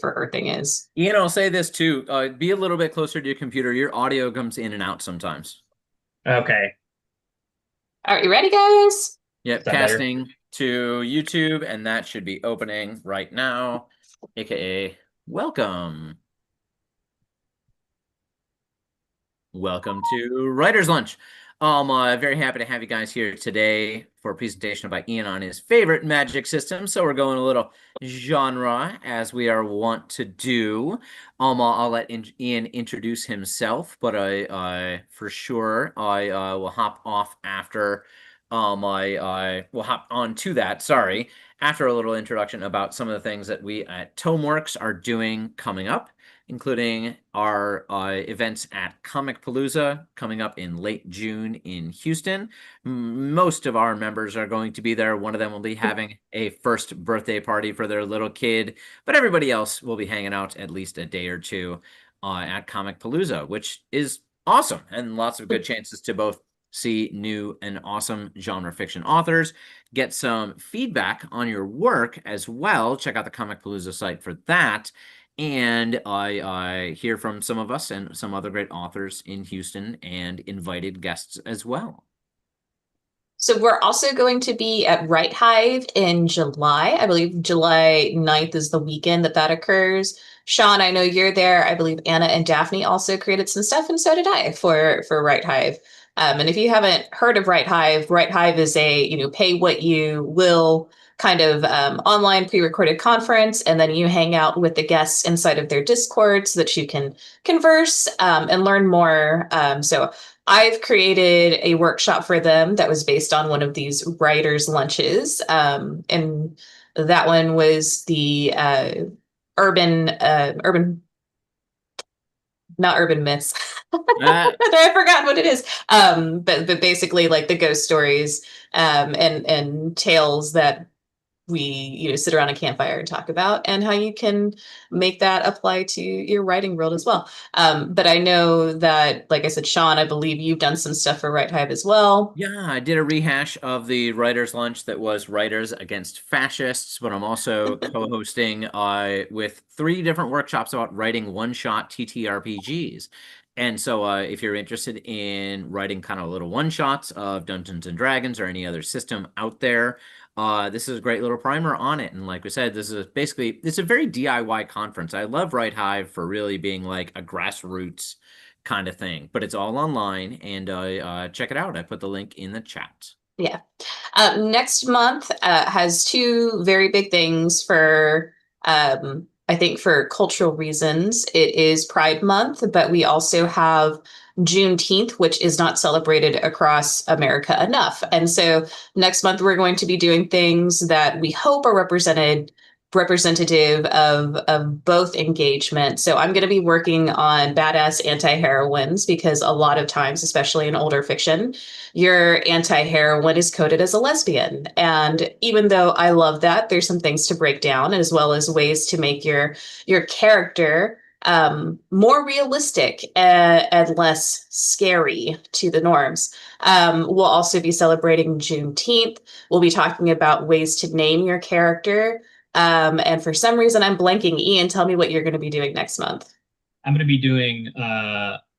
for her thing is. Ian, I'll say this too. Be a little bit closer to your computer. Your audio comes in and out sometimes. Okay. All right, you ready, guys? Yep, Is that better? casting to YouTube, and that should be opening right now, aka welcome. Welcome to Writer's Lunch. Very happy to have you guys here today for a presentation by Ian on his favorite magic system. So we're going a little genre as we are wont to do. I'll let Ian introduce himself, but I for sure I will hop off after. I will hop on to that. Sorry, after a little introduction about some of the things that we at Tomeworks are doing coming up, including our events at Comicpalooza coming up in late June in Houston. Most of our members are going to be there. One of them will be having a first birthday party for their little kid, but everybody else will be hanging out at least a day or two at Comicpalooza, which is awesome, and lots of good chances to both see new and awesome genre fiction authors, get some feedback on your work as well. Check out the Comicpalooza site for that. And I hear from some of us and some other great authors in Houston and invited guests as well. So we're also going to be at Right Hive in July. I believe July 9th is the weekend that occurs. Sean, I know you're there. I believe Anna and Daphne also created some stuff, and so did I for Right Hive. And if you haven't heard of Right Hive is a, pay what you will kind of online pre-recorded conference, and then you hang out with the guests inside of their Discord so that you can converse and learn more. So I've created a workshop for them that was based on one of these writers' lunches. And that one was the urban, not urban myths. Uh, I forgot what it is. But basically like the ghost stories and tales that we sit around a campfire and talk about, and how you can make that apply to your writing world as well. But I know that, like I said, Sean, I believe you've done some stuff for Right Hive as well. yeah, I did a rehash of the writers' lunch that was Writers Against Fascists, but I'm also co-hosting with three different workshops about writing one-shot TTRPGs. And so if you're interested in writing kind of little one-shots of Dungeons and Dragons or any other system out there, this is a great little primer on it. And like we said, this is basically, it's a very DIY conference. I love Right Hive for really being like a grassroots kind of thing, but it's all online, and check it out. I put the link in the chat. Yeah. Next month has two very big things for, I think, for cultural reasons. It is Pride Month, but we also have Juneteenth, which is not celebrated across America enough. And so next month, we're going to be doing things that we hope are representative of both engagement. So I'm going to be working on badass anti-heroines, because a lot of times, especially in older fiction, your anti-heroine is coded as a lesbian. And even though I love that, there's some things to break down, as well as ways to make your character more realistic and less scary to the norms. We'll also be celebrating Juneteenth. We'll be talking about ways to name your character. And for some reason, I'm blanking. Ian, tell me what you're going to be doing next month. I'm going to be doing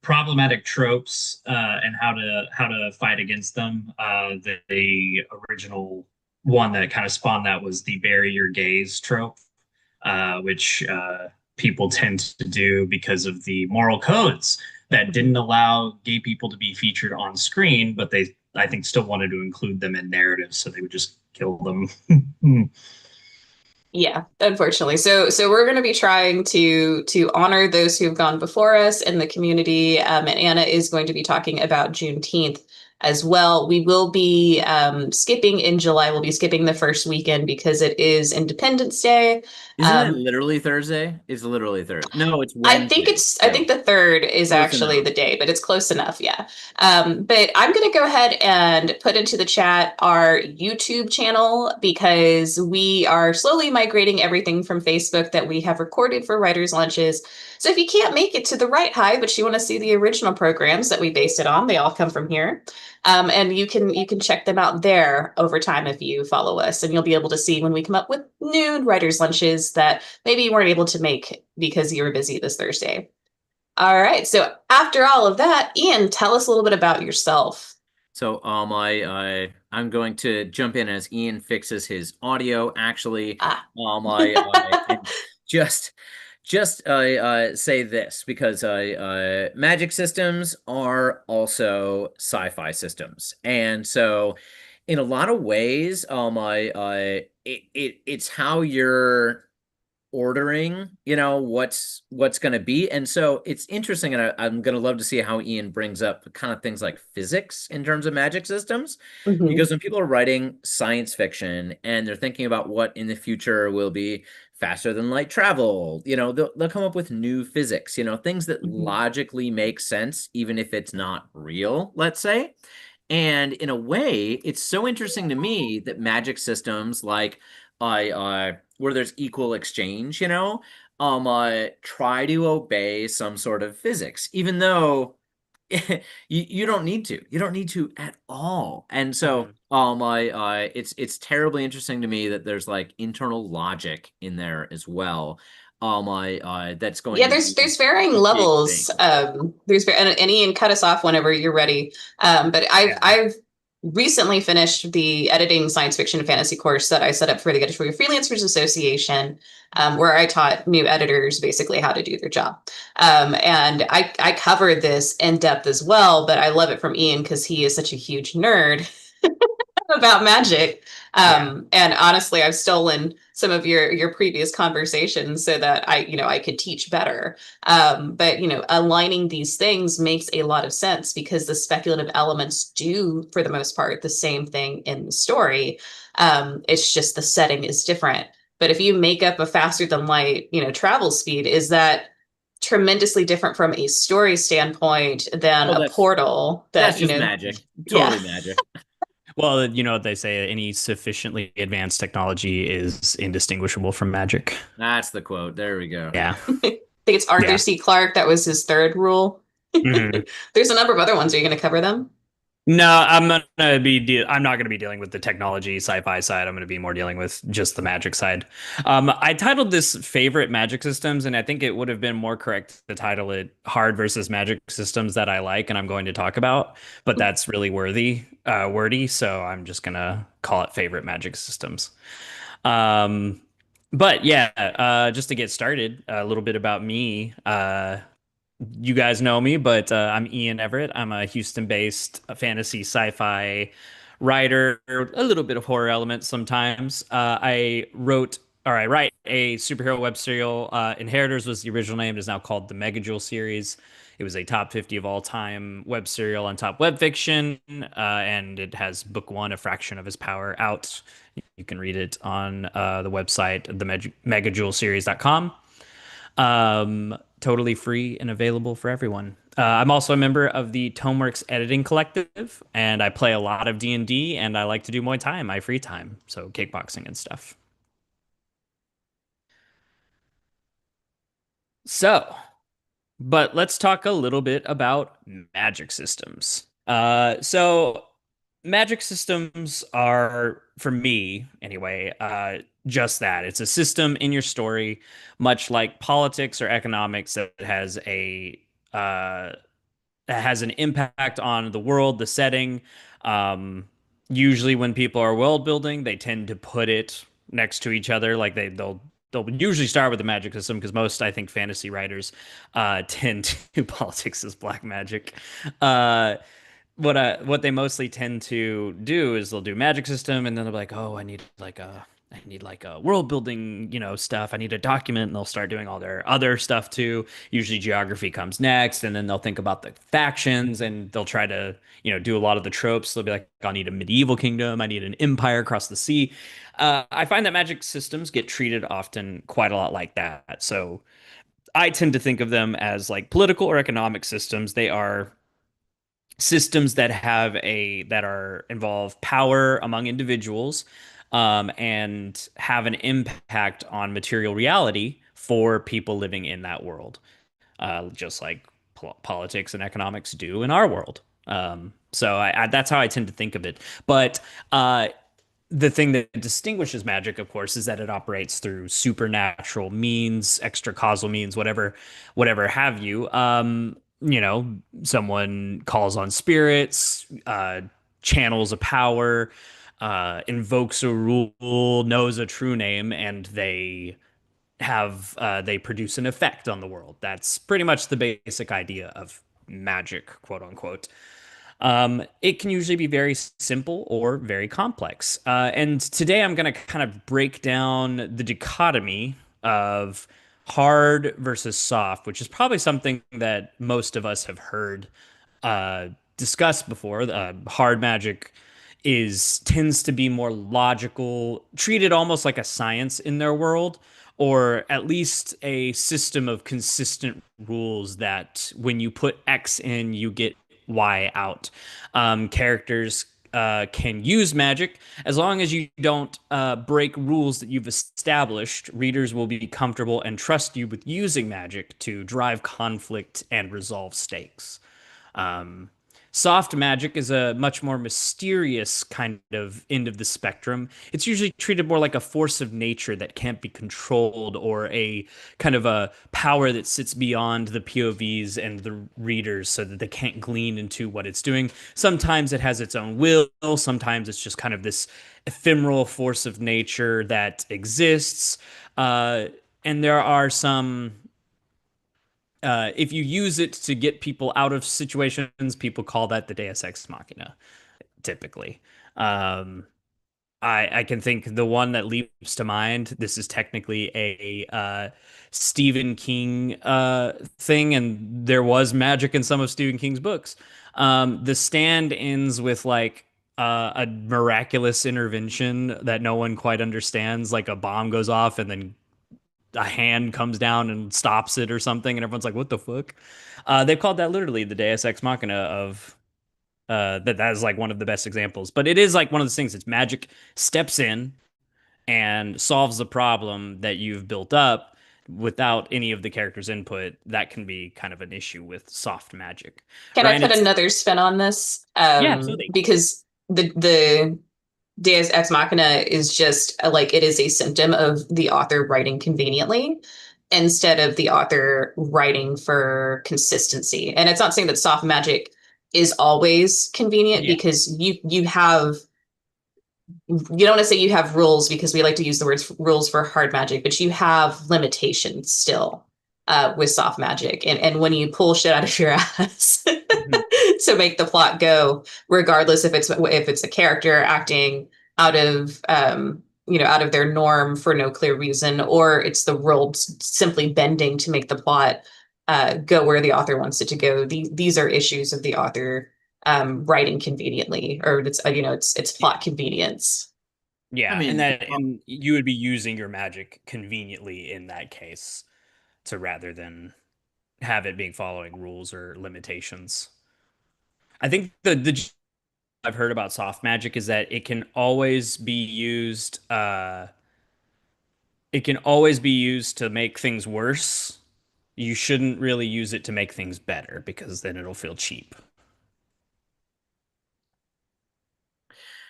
problematic tropes and how to fight against them. The original one that kind of spawned that was the bury your gays trope, which people tend to do because of the moral codes that didn't allow gay people to be featured on screen, but they, I think, still wanted to include them in narratives, so they would just kill them. Yeah, unfortunately. So we're going to be trying to honor those who've gone before us in the community. And Anna is going to be talking about Juneteenth as well. We will be skipping in July. We'll be skipping the first weekend because it is Independence Day. Isn't it literally Thursday? It's literally Thursday. No, it's Wednesday. I think the third is Close actually enough. the day, but it's close enough. Yeah. But I'm going to go ahead and put into the chat our YouTube channel, because we are slowly migrating everything from Facebook that we have recorded for writers' lunches. So if you can't make it to the Right Hive, but you want to see the original programs that we based it on, they all come from here. And you can check them out there over time if you follow us, and you'll be able to see when we come up with new writers' lunches reference that maybe you weren't able to make because you were busy this Thursday. All right. So after all of that, Ian, tell us a little bit about yourself. So I'm going to jump in as Ian fixes his audio. Actually, Ah. and just say this because magic systems are also sci-fi systems, and so in a lot of ways, it's how you're ordering, what's going to be. And so it's interesting, and I'm going to love to see how Ian brings up kind of things like physics in terms of magic systems, Mhm. because when people are writing science fiction and they're thinking about what in the future will be faster than light travel, they'll come up with new physics, things that Mhm. logically make sense even if it's not real, let's say. And in a way, it's so interesting to me that magic systems like where there's equal exchange, try to obey some sort of physics, even though you don't need to. You don't need to at all. And so Mhm. it's terribly interesting to me that there's like internal logic in there as well. That's going Yeah, to there's be varying a big levels. thing. And Ian, cut us off whenever you're ready. But Yeah. I've recently finished the editing science fiction and fantasy course that I set up for the Editorial Freelancers Association, where I taught new editors basically how to do their job. And I covered this in depth as well, but I love it from Ian because he is such a huge nerd about magic. Yeah. And honestly, I've stolen some of your previous conversations so that I could teach better. But aligning these things makes a lot of sense because the speculative elements do, for the most part, the same thing in the story. It's just the setting is different. But if you make up a faster than light, travel speed, is that tremendously different from a story standpoint than Oh, a portal that, that's just magic. yeah. Totally magic. Well, you know what they say, any sufficiently advanced technology is indistinguishable from magic. That's the quote. There we go. Yeah. I think it's Arthur Yeah. C. Clarke. That was his third rule. Mhm. There's a number of other ones. Are you going to cover them? No, I'm not gonna be dealing with the technology sci-fi side. I'm gonna be more dealing with just the magic side. I titled this favorite magic systems, and I think it would have been more correct to title it hard versus magic systems that I like and I'm going to talk about. But that's really wordy, so I'm just gonna call it favorite magic systems. Um, but yeah, just to get started, a little bit about me. You guys know me, but I'm Ian Everett. I'm a Houston-based fantasy sci-fi writer, a little bit of horror elements sometimes. I write a superhero web serial. Inheritors was the original name. It is now called the Mega Jewel series. It was a top 50 of all time web serial on Top Web Fiction, and it has book one, A Fraction of His Power, out. You can read it on the website, the megajewelseries.com. Totally free and available for everyone. I'm also a member of the Tomeworks Editing Collective, and I play a lot of D&D, and I like to do Muay Thai in my free time, so kickboxing and stuff. So, but let's talk a little bit about magic systems. Magic systems are, for me anyway, just that. It's a system in your story, much like politics or economics, uh, that has an impact on the world, the setting. Um, Usually, when people are world building, they tend to put it next to each other. Like they'll usually start with the magic system because most, I think, fantasy writers tend to politics is black magic. Uh, what they mostly tend to do is they'll do magic system and then they'll be like, oh, I need like a world building, stuff. I need a document, and they'll start doing all their other stuff too. Usually geography comes next, and then they'll think about the factions and they'll try to, do a lot of the tropes. They'll be like, I need a medieval kingdom, I need an empire across the sea. I find that magic systems get treated often quite a lot like that. So I tend to think of them as like political or economic systems. They are systems that are involve power among individuals, and have an impact on material reality for people living in that world, just like politics and economics do in our world. So that's how I tend to think of it. But the thing that distinguishes magic, of course, is that it operates through supernatural means, extra causal means, whatever have you. You know, someone calls on spirits, channels a power, invokes a rule, knows a true name, and they produce an effect on the world. That's pretty much the basic idea of magic, quote unquote. It can usually be very simple or very complex. And today I'm going to kind of break down the dichotomy of hard versus soft, which is probably something that most of us have heard discussed before. Hard magic is tends to be more logical, treated almost like a science in their world, or at least a system of consistent rules that when you put X in, you get Y out. Characters can use magic as long as you don't break rules that you've established. Readers will be comfortable and trust you with using magic to drive conflict and resolve stakes. Um, Soft magic is a much more mysterious kind of end of the spectrum. It's usually treated more like a force of nature that can't be controlled, or a kind of a power that sits beyond the POVs and the readers so that they can't glean into what it's doing. Sometimes it has its own will, sometimes it's just kind of this ephemeral force of nature that exists. And there are some if you use it to get people out of situations, people call that the Deus Ex Machina, typically. Um, I can think the one that leaps to mind. This is technically a Stephen King thing, and there was magic in some of Stephen King's books. The Stand ends with like a miraculous intervention that no one quite understands. Like a bomb goes off, and then a hand comes down and stops it or something, and everyone's like, "What the fuck?" They've called that literally the Deus Ex Machina of that is like one of the best examples. But it is like one of those things. It's magic steps in and solves the problem that you've built up without any of the character's input. That can be kind of an issue with soft magic. Can I Ryan, put it's another spin on this? yeah, absolutely. Because the Deus Ex Machina is just like it is a symptom of the author writing conveniently instead of the author writing for consistency. And it's not saying that soft magic is always convenient, Yeah, because you have, you don't want to say you have rules, because we like to use the words rules for hard magic, but you have limitations still with soft magic. And when you pull shit out of your ass mhm, to make the plot go, regardless if it's a character acting out of out of their norm for no clear reason, or it's the world simply bending to make the plot go where the author wants it to go. These are issues of the author writing conveniently, or it's plot convenience. I yeah, mean, and you would be using your magic conveniently in that case, to rather than have it being following rules or limitations. I think the I've heard about soft magic is that it can always be used to make things worse. You shouldn't really use it to make things better, because then it'll feel cheap.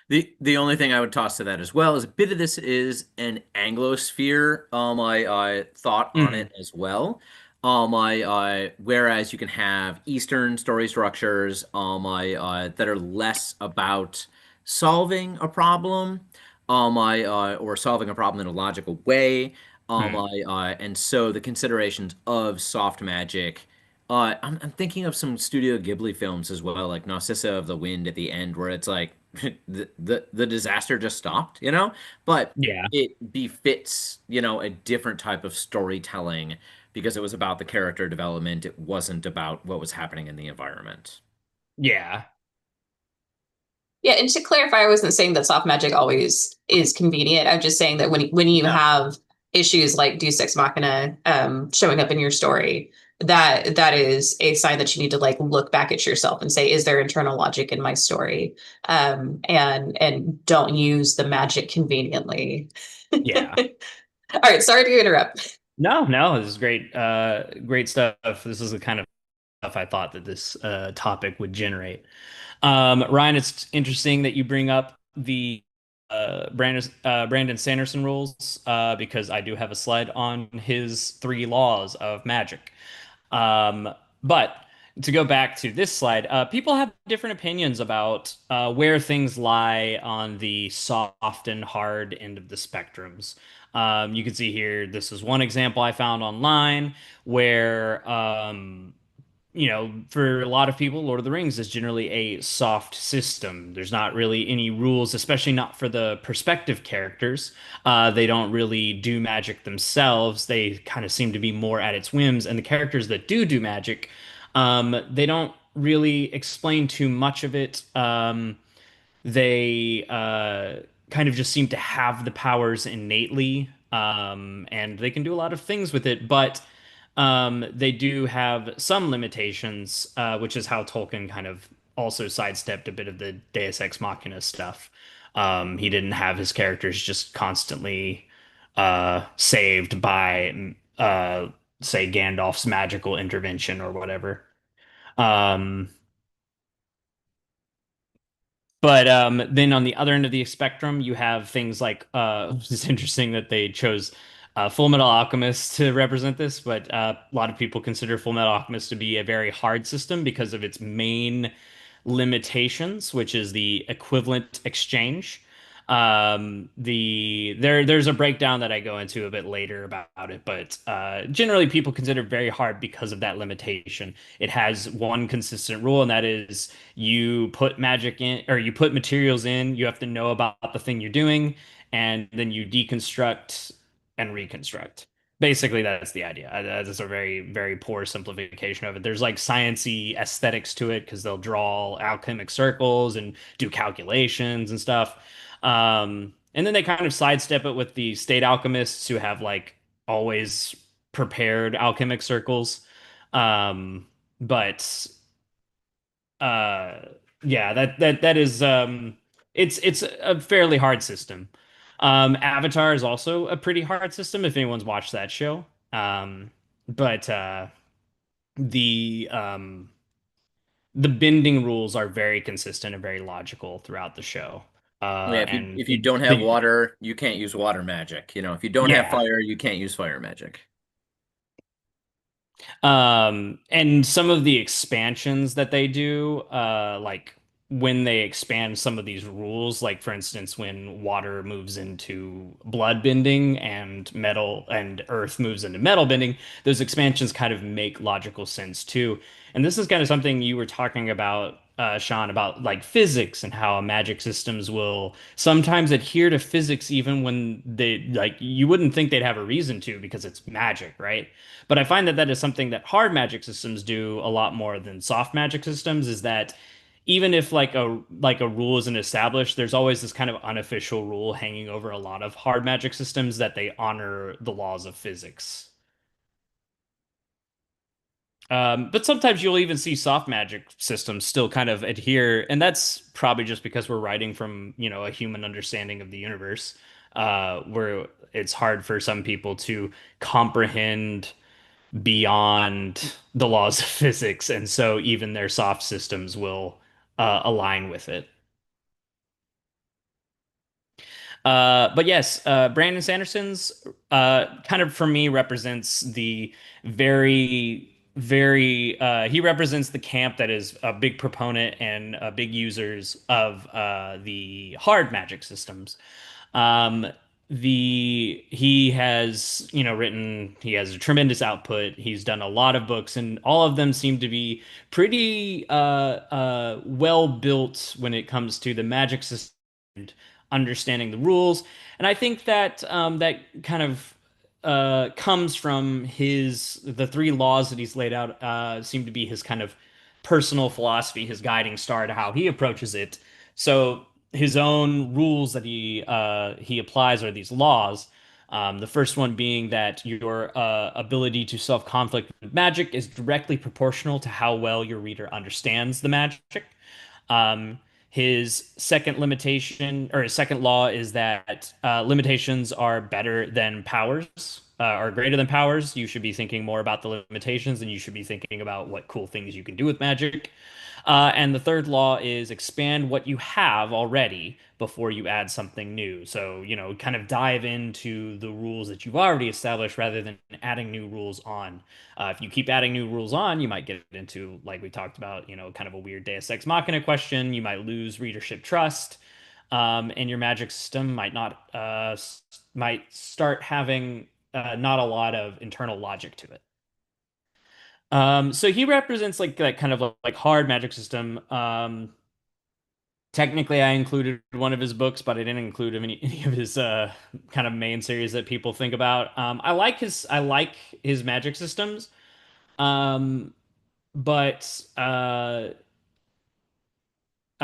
the only thing I would toss to that as well is a bit of this is an Anglosphere I thought on Mhm. it as well. I whereas you can have Eastern story structures that are less about solving a problem I or solving a problem in a logical way. Hmm. And so the considerations of soft magic. I'm thinking of some Studio Ghibli films as well, like Nausicaa of the Wind at the end, where it's like the disaster just stopped, you know? But Yeah. it befits, a different type of storytelling because it was about the character development. It wasn't about what was happening in the environment. Yeah. Yeah, and to clarify, I wasn't saying that soft magic always is convenient. I'm just saying that when you No. have issues like Deus Ex Machina showing up in your story, that is a sign that you need to like look back at yourself and say, is there internal logic in my story? And don't use the magic conveniently. Yeah. All right, sorry to interrupt. No, no, this is great. Great stuff. This is the kind of stuff I thought that this topic would generate. Ryan, it's interesting that you bring up the Brandon Sanderson rules because I do have a slide on his three laws of magic. But to go back to this slide, people have different opinions about where things lie on the soft and hard end of the spectrums. You can see here, this is one example I found online where for a lot of people, Lord of the Rings is generally a soft system. There's not really any rules, especially not for the perspective characters. They don't really do magic themselves. They kind of seem to be more at its whims. And the characters that do magic, they don't really explain too much of it. They kind of just seem to have the powers innately, and they can do a lot of things with it, but they do have some limitations, which is how Tolkien kind of also sidestepped a bit of the Deus Ex Machina stuff. He didn't have his characters just constantly saved by, say, Gandalf's magical intervention or whatever. Um, But then on the other end of the spectrum, you have things like it's interesting that they chose Full Metal Alchemist to represent this, but a lot of people consider Full Metal Alchemist to be a very hard system because of its main limitations, which is the equivalent exchange. There's a breakdown that I go into a bit later about it, but generally people consider it very hard because of that limitation. It has one consistent rule, and that is you put magic in, or you put materials in, you have to know about the thing you're doing, and then you deconstruct and reconstruct. Basically, that's the idea. That's a very, very poor simplification of it. There's like sciencey aesthetics to it because they'll draw alchemic circles and do calculations and stuff. And then they kind of sidestep it with the state alchemists who have like always prepared alchemic circles. But uh yeah, that is it's a fairly hard system. Avatar is also a pretty hard system if anyone's watched that show. But the um the bending rules are very consistent and very logical throughout the show. Yeah, And if you don't have water, you can't use water magic. If you don't have yeah. fire, you can't use fire magic. And some of the expansions that they do, like when they expand some of these rules, like for instance, when water moves into blood bending and metal and earth moves into metal bending, those expansions kind of make logical sense too. And this is kind of something you were talking about, Sean, about like physics and how magic systems will sometimes adhere to physics even when they like you wouldn't think they'd have a reason to because it's magic, right? But I find that that is something that hard magic systems do a lot more than soft magic systems, is that even if like a rule isn't established, there's always this kind of unofficial rule hanging over a lot of hard magic systems that they honor the laws of physics. But sometimes you'll even see soft magic systems still kind of adhere, and that's probably just because we're writing from, a human understanding of the universe, where it's hard for some people to comprehend beyond the laws of physics, and so even their soft systems will align with it. But yes, Brandon Sanderson's kind of for me represents the very, very he represents the camp that is a big proponent and big users of the hard magic systems. Um, he has, written, he has a tremendous output. He's done a lot of books, and all of them seem to be pretty well built when it comes to the magic system and understanding the rules. And I think that that kind of comes from the three laws that he's laid out seem to be his kind of personal philosophy, his guiding star to how he approaches it. So his own rules that he applies are these laws. The first one being that your ability to self-conflict with magic is directly proportional to how well your reader understands the magic. Um, his second limitation, or his second law, is that limitations are better than powers. are greater than powers, you should be thinking more about the limitations, and you should be thinking about what cool things you can do with magic. And the third law is expand what you have already before you add something new. So, kind of dive into the rules that you've already established rather than adding new rules on. If you keep adding new rules on, you might get into, like we talked about, kind of a weird Deus Ex Machina question. You might lose readership trust, and your magic system might start having not a lot of internal logic to it. So he represents like that kind of like hard magic system. Technically, I included one of his books, but I didn't include any of his kind of main series that people think about. I like his magic systems, um, but I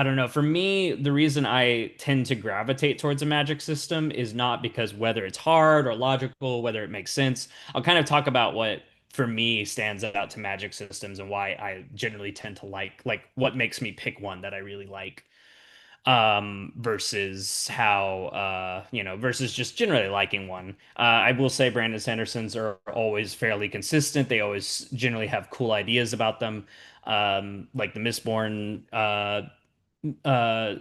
don't know. For me, the reason I tend to gravitate towards a magic system is not because whether it's hard or logical, whether it makes sense. I'll kind of talk about what for me stands out to magic systems and why I generally tend to like what makes me pick one that I really like, versus how versus just generally liking one. I will say Brandon Sanderson's are always fairly consistent. They always generally have cool ideas about them. Like the Mistborn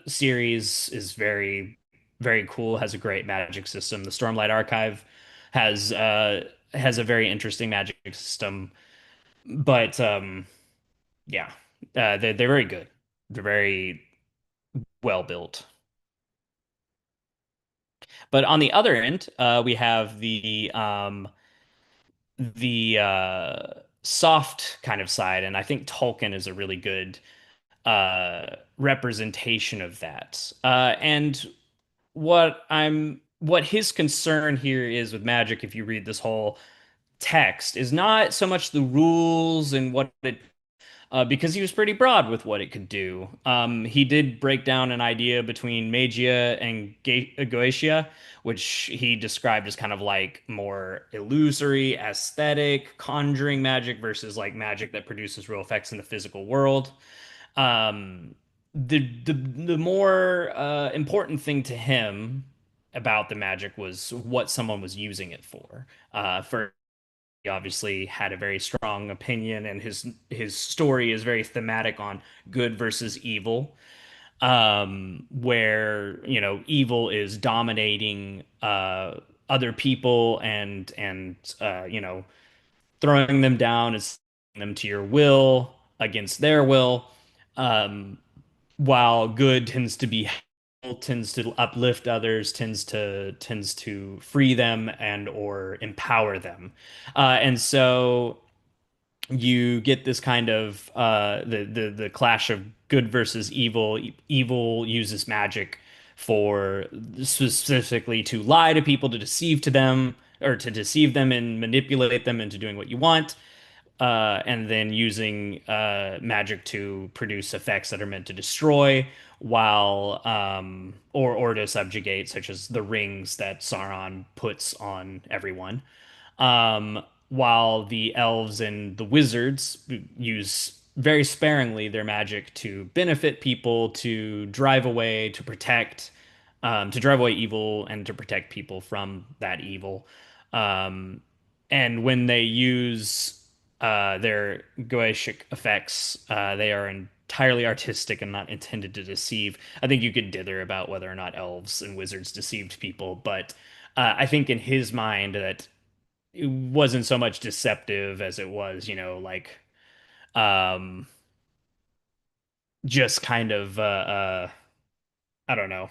series is very, very cool, has a great magic system. The Stormlight Archive has uh has a very interesting magic system. But yeah, they're very good. They're very well built. But on the other end, we have the soft kind of side, and I think Tolkien is a really good representation of that. And what his concern here is with magic, if you read this whole text, is not so much the rules and what it because he was pretty broad with what it could do. He did break down an idea between magia and Goetia, which he described as kind of like more illusory, aesthetic, conjuring magic versus like magic that produces real effects in the physical world. Um, the more important thing to him about the magic was what someone was using it for. For he obviously had a very strong opinion, and his story is very thematic on good versus evil, where evil is dominating other people and throwing them down and sending them to your will against their will, um, while good tends to uplift others, tends to free them and or empower them. And so you get this kind of the clash of good versus evil. Evil uses magic for specifically to lie to people, to deceive to them, or to deceive them and manipulate them into doing what you want, and then using magic to produce effects that are meant to destroy, while or to subjugate, such as the rings that Sauron puts on everyone. While the elves and the wizards use very sparingly their magic to benefit people, to drive away, to drive away evil and to protect people from that evil. Um, and when they use their Goetic effects, they are entirely artistic and not intended to deceive. I think you could dither about whether or not elves and wizards deceived people, but I think in his mind that it wasn't so much deceptive as it was, like um, just kind of I don't know.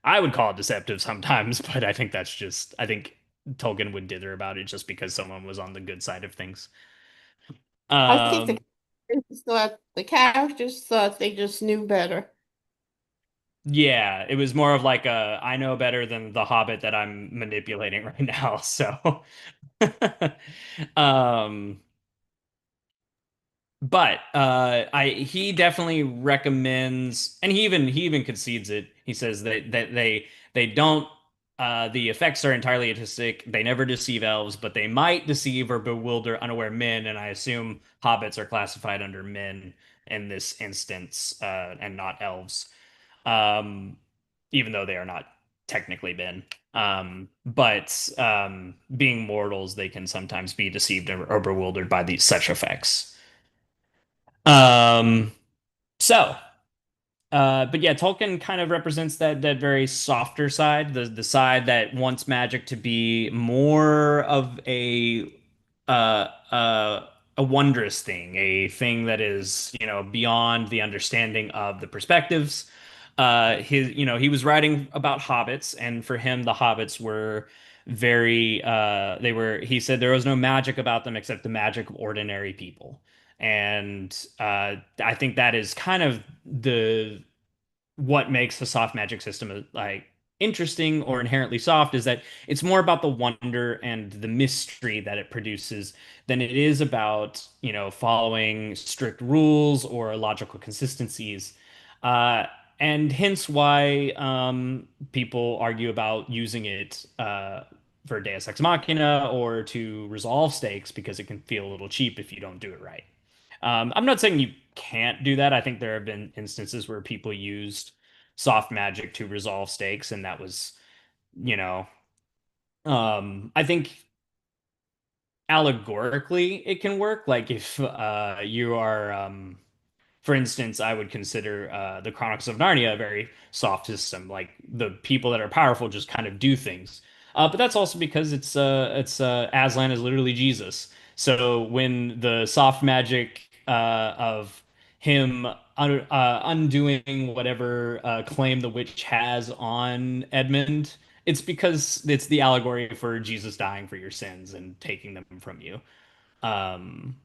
I would call it deceptive sometimes, but I think Tolkien would dither about it just because someone was on the good side of things. I think Um, the characters thought they just knew better. yeah, it was more of like I know better than the Hobbit that I'm manipulating right now. So, um, but I he definitely recommends, and he even concedes it. He says that they don't the effects are entirely artistic. They never deceive elves, but they might deceive or bewilder unaware men, and I assume hobbits are classified under men in this instance, and not elves. Um, even though they are not technically been. But being mortals, they can sometimes be deceived or bewildered by these such effects. Um, so, but yeah, Tolkien kind of represents that very softer side, the side that wants magic to be more of uh, uh, a wondrous thing, a thing that is, beyond the understanding of the perspectives. He was writing about hobbits, and for him, the hobbits were he said there was no magic about them except the magic of ordinary people. And I think that is kind of the what makes the soft magic system like interesting or inherently soft is that it's more about the wonder and the mystery that it produces than it is about, following strict rules or logical consistencies. Uh, and hence why people argue about using it for Deus Ex Machina or to resolve stakes because it can feel a little cheap if you don't do it right. I'm not saying you can't do that. I think there have been instances where people used soft magic to resolve stakes, and that was, you know, I think allegorically it can work. Like if you are, for instance, I would consider the Chronicles of Narnia a very soft system. Like the people that are powerful just kind of do things. But that's also because it's Aslan is literally Jesus. So when the soft magic of him undoing whatever claim the witch has on Edmund, it's because it's the allegory for Jesus dying for your sins and taking them from you. Um,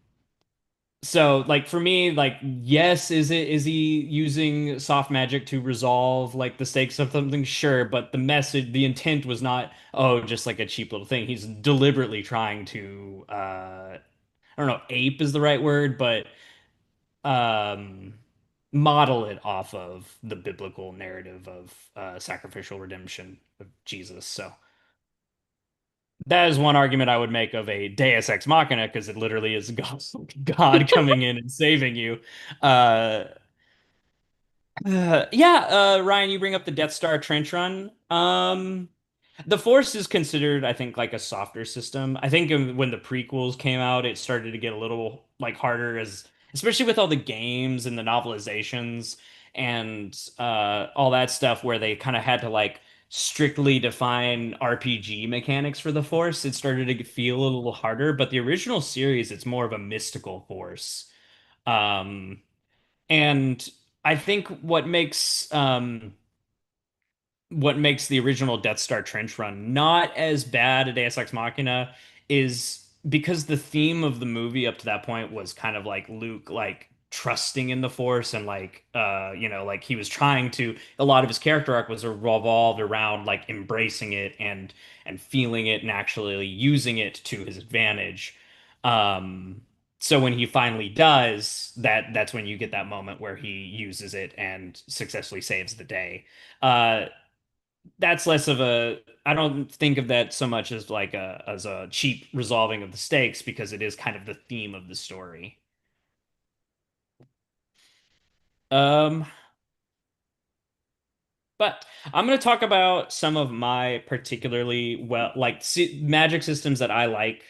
so like for me, like yes, is he using soft magic to resolve like the stakes of something? Sure, but the message, the intent was not, oh, just like a cheap little thing. He's deliberately trying to I don't know, ape is the right word, but um model it off of the biblical narrative of sacrificial redemption of Jesus. So that is one argument I would make of a Deus Ex Machina because it literally is God coming in and saving you. Uh, yeah, Ryan, you bring up the Death Star trench run. The Force is considered, I think, like a softer system. I think when the prequels came out, it started to get a little like harder, as especially with all the games and the novelizations and all that stuff, where they kind of had to like strictly define RPG mechanics for the Force. It started to feel a little harder, but the original series, it's more of a mystical Force. Um, and I think what makes the original Death Star trench run not as bad a Deus Ex Machina is because the theme of the movie up to that point was kind of like Luke like trusting in the Force and like like he was trying to a lot of his character arc was revolved around like embracing it and feeling it and actually using it to his advantage. Um so when he finally does, that's when you get that moment where he uses it and successfully saves the day. That's less of a I don't think of that so much as like a cheap resolving of the stakes because it is kind of the theme of the story. Um, but I'm going to talk about some of my particularly like magic systems that I like.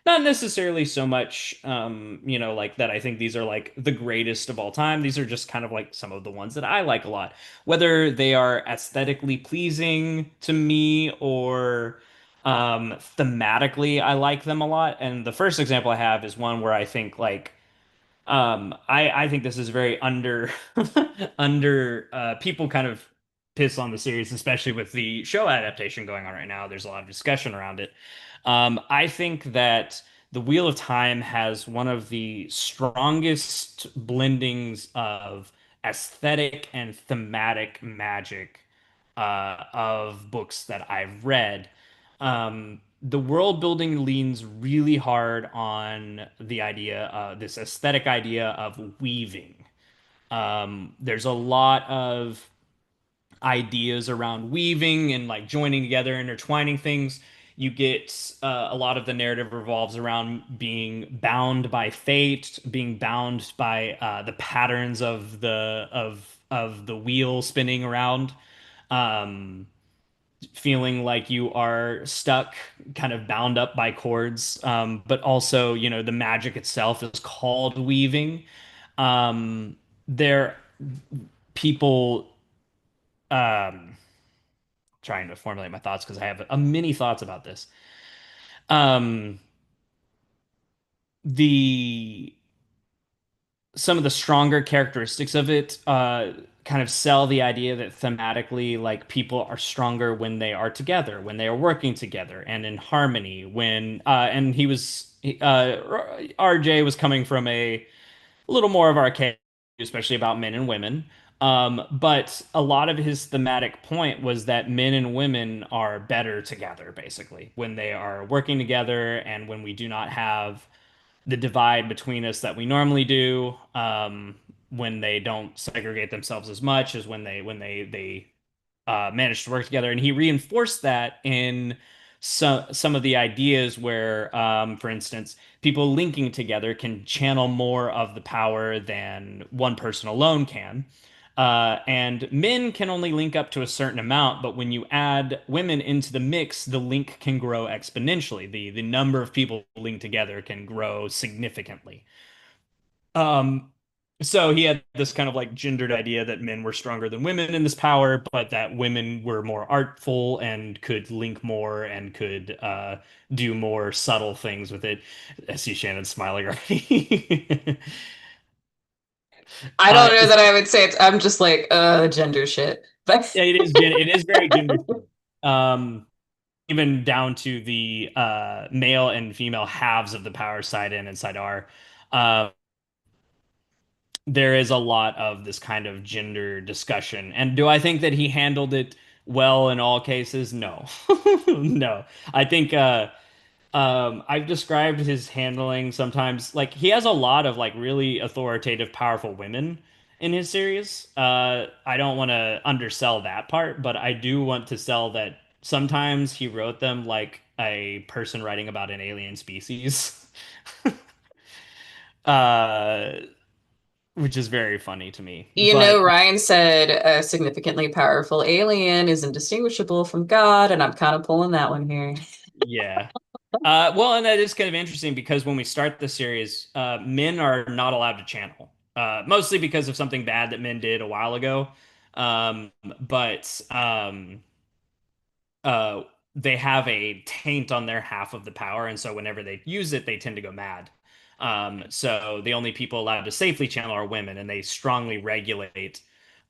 Not necessarily so much, like that I think these are like the greatest of all time. These are just kind of like some of the ones that I like a lot, whether they are aesthetically pleasing to me or thematically, I like them a lot. And the first example I have is one where I think like I think this is very under people kind of piss on the series, especially with the show adaptation going on right now. There's a lot of discussion around it. I think that the Wheel of Time has one of the strongest blendings of aesthetic and thematic magic of books that I've read. The world building leans really hard on the idea, this aesthetic idea of weaving. There's a lot of ideas around weaving and like joining together, intertwining things. You get a lot of the narrative revolves around being bound by fate, being bound by the patterns of the wheel spinning around. Um, feeling like you are stuck, kind of bound up by cords. But also, the magic itself is called weaving. There, people, um, trying to formulate my thoughts because I have a many thoughts about this. Um, the some of the stronger characteristics of it kind of sell the idea that thematically, like, people are stronger when they are together, when they are working together and in harmony. And RJ was coming from a little more of archaic, especially about men and women. But a lot of his thematic point was that men and women are better together, basically, when they are working together and when we do not have the divide between us that we normally do, when they don't segregate themselves as much as when they manage to work together. And he reinforced that in some of the ideas where, for instance, people linking together can channel more of the power than one person alone can. And men can only link up to a certain amount, but when you add women into the mix, the link can grow exponentially. The number of people linked together can grow significantly. Um, so he had this kind of like gendered idea that men were stronger than women in this power, but that women were more artful and could link more and could do more subtle things with it. I see Shannon smiling already. I don't know Is that I would say I'm just like, gender shit. But Yeah, it is very gender fluid. Um, Even down to the male and female halves of the power side N and side R. Uh, there is a lot of this kind of gender discussion. And do I think that he handled it well in all cases? No. No. I think I've described his handling sometimes, like, he has a lot of like really authoritative, powerful women in his series. I don't want to undersell that part, but I do want to sell that sometimes he wrote them like a person writing about an alien species. uh, which is very funny to me. But Ryan said a significantly powerful alien is indistinguishable from God, and I'm kind of pulling that one here. yeah. Well, and that is kind of interesting because when we start the series, men are not allowed to channel, mostly because of something bad that men did a while ago. But uh, they have a taint on their half of the power, and so whenever they use it, they tend to go mad. So the only people allowed to safely channel are women, and they strongly regulate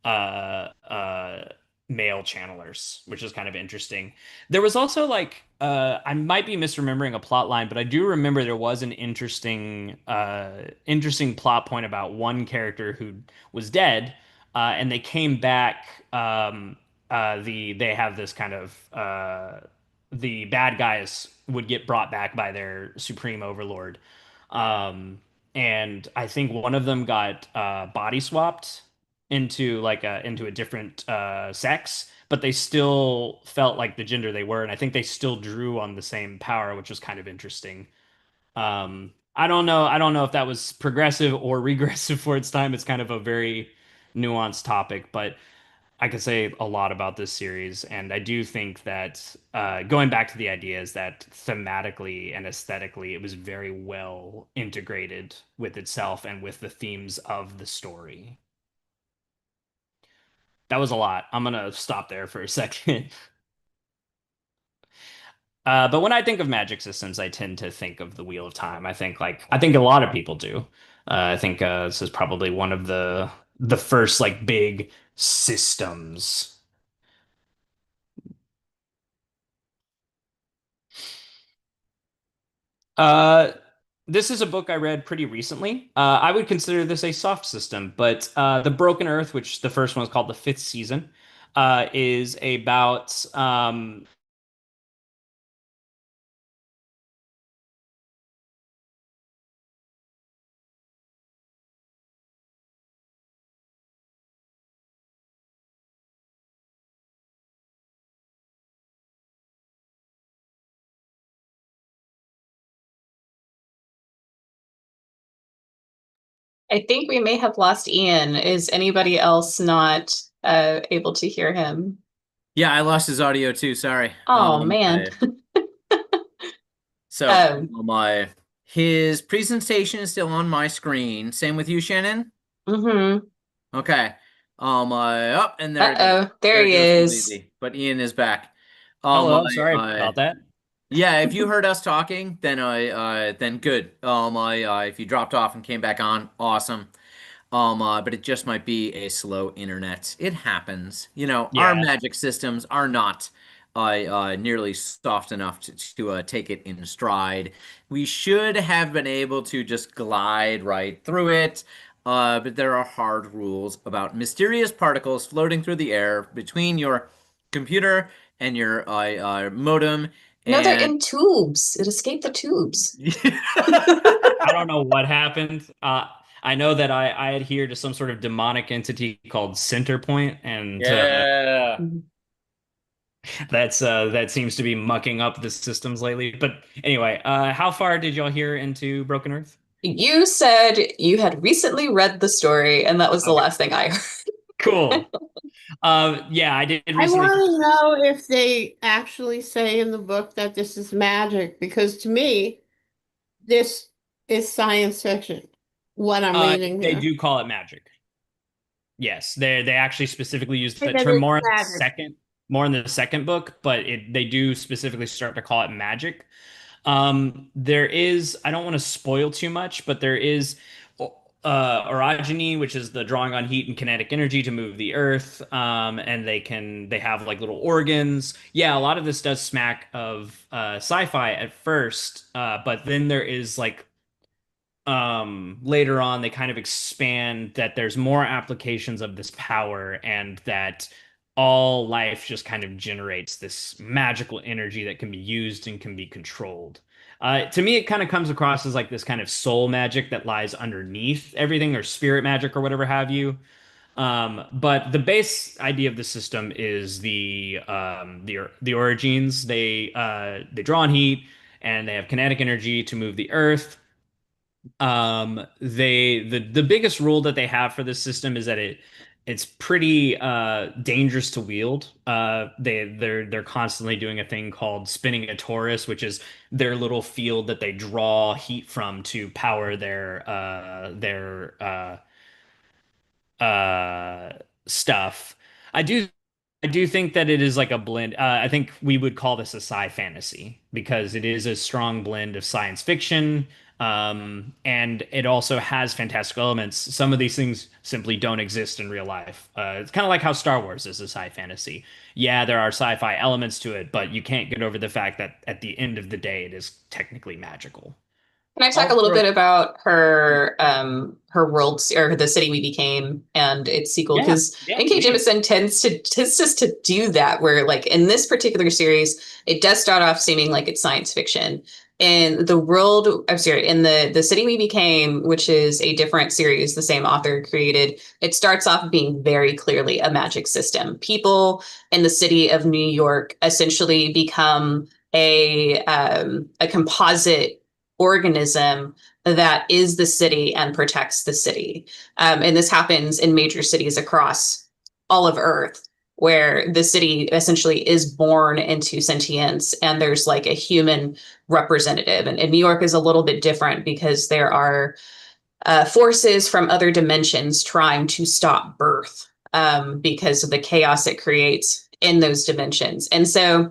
uh, uh, male channelers, which is kind of interesting. There was also like I might be misremembering a plot line, but I do remember there was an interesting plot point about one character who was dead, and they came back. They have this kind of the bad guys would get brought back by their supreme overlord, and I think one of them got body swapped into a different sex, but they still felt like the gender they were, and I think they still drew on the same power, which was kind of interesting. I don't know. I don't know if that was progressive or regressive for its time. It's kind of a very nuanced topic, but I could say a lot about this series, and I do think that going back to the idea is that thematically and aesthetically, it was very well integrated with itself and with the themes of the story. That was a lot. I'm gonna stop there for a second. But when I think of magic systems, I tend to think of the Wheel of Time. I think a lot of people do. I think this is probably one of the first like big systems. Uh, this is a book I read pretty recently. I would consider this a soft system, but The Broken Earth, which the first one is called The Fifth Season, is about I think we may have lost Ian. Is anybody else not able to hear him? Yeah, I lost his audio too. Sorry. Oh man. So Um, my his presentation is still on my screen. Same with you, Shannon. mhm. Okay. Up and there it goes. Uh-oh, there There it he goes is. completely. But Ian is back. Hello, sorry about that. Yeah, if you heard us talking, then good. If you dropped off and came back on, awesome. But it just might be a slow internet. It happens. You know, our Yeah. magic systems are not nearly soft enough to take it in stride. We should have been able to just glide right through it. But there are hard rules about mysterious particles floating through the air between your computer and your modem. No, they're And in tubes. It escaped the tubes. I don't know what happened. I know that I adhere to some sort of demonic entity called Centerpoint, and yeah. that seems to be mucking up the systems lately. But anyway, how far did y'all hear into Broken Earth? You said you had recently read the story, and that was the Okay, last thing I heard. cool. Yeah, I did I recently. want to know if they actually say in the book that this is magic, because to me, this is science fiction, what I'm reading They here. do call it magic. Yes, they actually specifically use Say that that term it's magic. more in the second book, but they do specifically start to call it magic. There is, I don't want to spoil too much, but there is orogeny, which is the drawing on heat and kinetic energy to move the earth. And they have like little organs. Yeah, a lot of this does smack of sci-fi at first, but then there is like later on they kind of expand that there's more applications of this power and that all life just kind of generates this magical energy that can be used and can be controlled. To me, it kind of comes across as like this kind of soul magic that lies underneath everything, or spirit magic, or whatever have you. But the base idea of the system is the origins. They draw on heat and they have kinetic energy to move the earth. The biggest rule that they have for this system is that it's pretty dangerous to wield. They're constantly doing a thing called spinning a torus, which is their little field that they draw heat from to power their stuff. I do I do think that it is like a blend. I think we would call this a sci fantasy because it is a strong blend of science fiction, and it also has fantastical elements. Some of these things simply don't exist in real life. It's kind of like how Star Wars is a sci fantasy. Yeah, there are sci-fi elements to it, but you can't get over the fact that at the end of the day, it is technically magical. Can I talk a I'll little throw. bit about her world or the city we became and its sequel? Yeah, Because yeah, N.K. please. Jemisin tends just to do that, where like in this particular series, it does start off seeming like it's science fiction. In the world, I'm sorry, in the city we became, which is a different series, the same author created, it starts off being very clearly a magic system. People in the city of New York essentially become a composite organism that is the city and protects the city. And this happens in major cities across all of Earth, where the city essentially is born into sentience and there's like a human representative. And New York is a little bit different because there are forces from other dimensions trying to stop birth because of the chaos it creates in those dimensions. And so,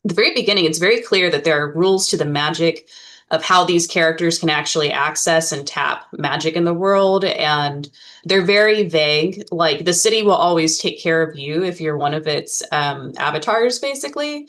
at the very beginning, it's very clear that there are rules to the magic of how these characters can actually access and tap magic in the world. And they're very vague. Like the city will always take care of you if you're one of its avatars, basically.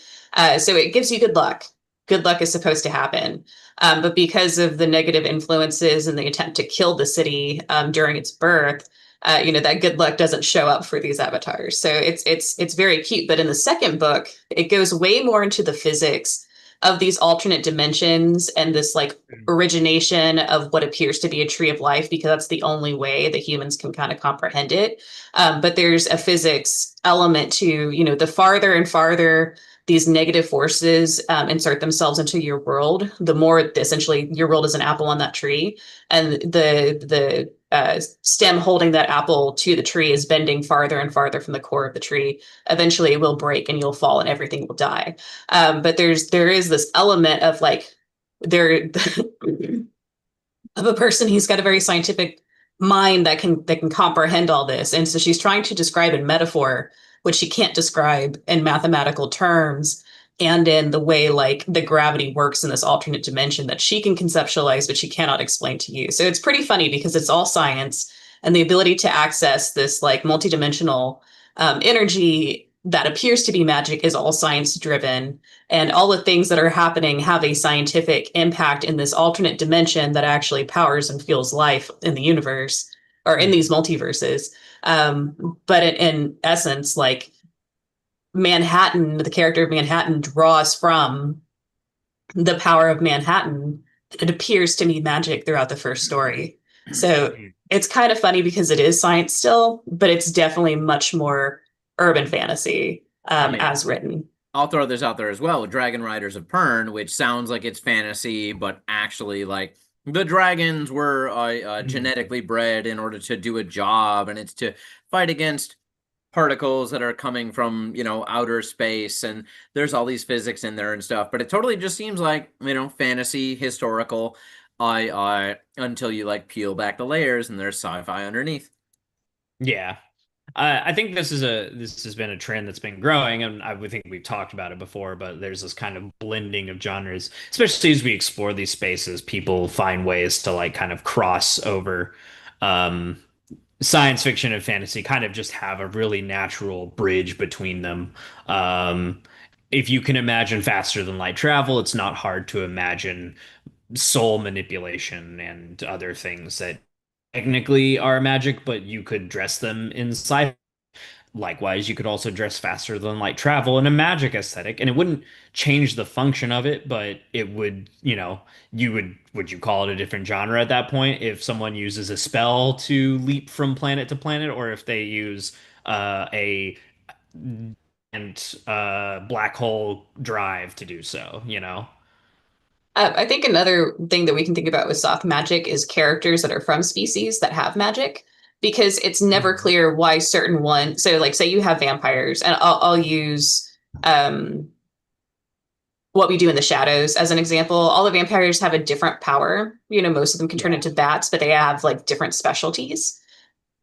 So it gives you good luck. Good luck is supposed to happen. But because of the negative influences and the attempt to kill the city during its birth, that good luck doesn't show up for these avatars. So it's very cute. But in the second book, it goes way more into the physics of these alternate dimensions and this like origination of what appears to be a tree of life, because that's the only way that humans can kind of comprehend it. But there's a physics element to, the farther and farther these negative forces insert themselves into your world, the more essentially your world is an apple on that tree. And the stem holding that apple to the tree is bending farther and farther from the core of the tree. Eventually it will break and you'll fall and everything will die. But there is this element of like there of a person who's got a very scientific mind that can comprehend all this. And so she's trying to describe in metaphor what she can't describe in mathematical terms and in the way like the gravity works in this alternate dimension that she can conceptualize, but she cannot explain to you. So it's pretty funny because it's all science and the ability to access this like multidimensional energy that appears to be magic is all science driven. And all the things that are happening have a scientific impact in this alternate dimension that actually powers and fuels life in the universe or in these multiverses. But in essence, like Manhattan, the character of Manhattan draws from the power of Manhattan. It appears to be magic throughout the first story. So it's kind of funny because it is science still, but it's definitely much more urban fantasy as written. I'll throw this out there as well with Dragon Riders of Pern, which sounds like it's fantasy, but actually like the dragons were genetically bred in order to do a job, and it's to fight against particles that are coming from, you know, outer space, and there's all these physics in there and stuff, but it totally just seems like, you know, fantasy, historical, until you like peel back the layers and there's sci-fi underneath. Yeah. I think this has been a trend that's been growing, and I would think we've talked about it before, but there's this kind of blending of genres, especially as we explore these spaces. People find ways to like kind of cross over science fiction and fantasy, kind of just have a really natural bridge between them. If you can imagine faster than light travel, it's not hard to imagine soul manipulation and other things that technically are magic, but you could dress them in sci. Likewise, you could also dress faster than light travel in a magic aesthetic, and it wouldn't change the function of it, but it would, you know, would you call it a different genre at that point if someone uses a spell to leap from planet to planet, or if they use a and black hole drive to do so, you know? I think another thing that we can think about with soft magic is characters that are from species that have magic, because it's never clear why certain one. So, like, say you have vampires, and I'll use What We Do in the Shadows as an example. All the vampires have a different power. You know, most of them can turn into bats, but they have like different specialties.